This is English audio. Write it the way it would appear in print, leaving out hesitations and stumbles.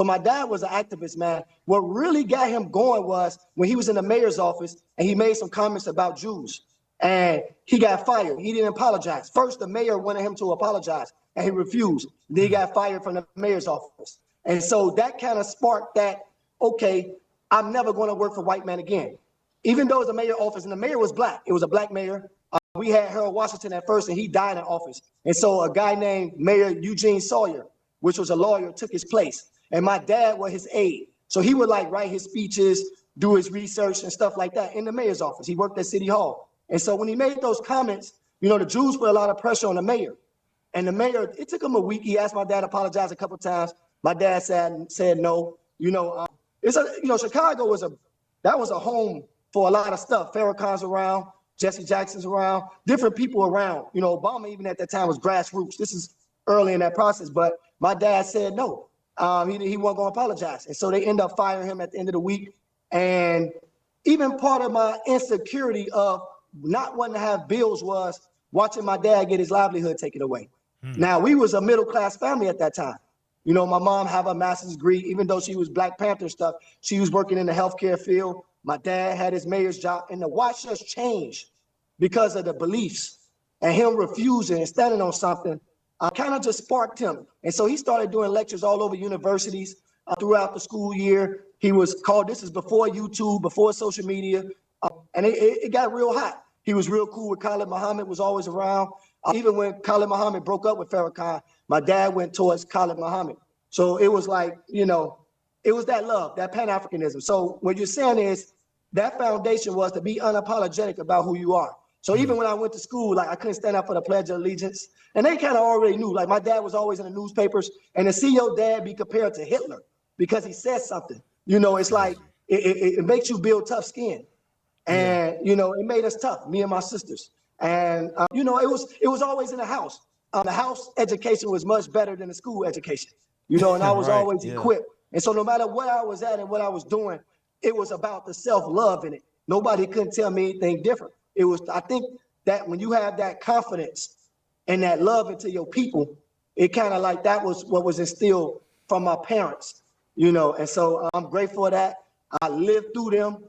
So my dad was an activist, man. What really got him going was when he was in the mayor's office and he made some comments about Jews. And he got fired. He didn't apologize. First, the mayor wanted him to apologize, and he refused. Then he got fired from the mayor's office. And so that kind of sparked that, okay, I'm never going to work for white men again. Even though it was a mayor office, and the mayor was black. It was a black mayor. We had Harold Washington at first, and he died in office. And so a guy named Mayor Eugene Sawyer, which was a lawyer, took his place. And my dad was his aide. So he would like write his speeches, do his research and stuff like that in the mayor's office. He worked at City Hall. And so when he made those comments, you know, the Jews put a lot of pressure on the mayor. And the mayor, it took him a week. He asked my dad to apologize a couple of times. My dad said no. Chicago was a home for a lot of stuff. Farrakhan's around, Jesse Jackson's around, different people around. You know, Obama even at that time was grassroots. This is early in that process, but my dad said no. He wasn't going to apologize. And so they end up firing him at the end of the week. And even part of my insecurity of not wanting to have bills was watching my dad get his livelihood taken away. Now, we was a middle-class family at that time. You know, my mom have a master's degree. Even though she was Black Panther stuff, she was working in the healthcare field. My dad had his mayor's job. And to watch us change because of the beliefs and him refusing and standing on something kind of just sparked him. And so he started doing lectures all over universities throughout the school year. He was called, this is before YouTube, before social media, and it got real hot. He was real cool with Khalid Muhammad, was always around. Even when Khalid Muhammad broke up with Farrakhan, my dad went towards Khalid Muhammad. So it was like, you know, it was that love, that Pan-Africanism. So what you're saying is that foundation was to be unapologetic about who you are. So even when I went to school, like I couldn't stand up for the Pledge of Allegiance. And they kind of already knew, like my dad was always in the newspapers, and to see your dad be compared to Hitler because he said something, you know, it's like, it makes you build tough skin. And, you know, it made us tough, me and my sisters. And, you know, it was always in the house. The house education was much better than the school education, you know, and I was always equipped. And so no matter where I was at and what I was doing, it was about the self-love in it. Nobody couldn't tell me anything different. It was, I think that when you have that confidence and that love into your people, it kind of like that was what was instilled from my parents, you know. And so I'm grateful for that. I lived through them.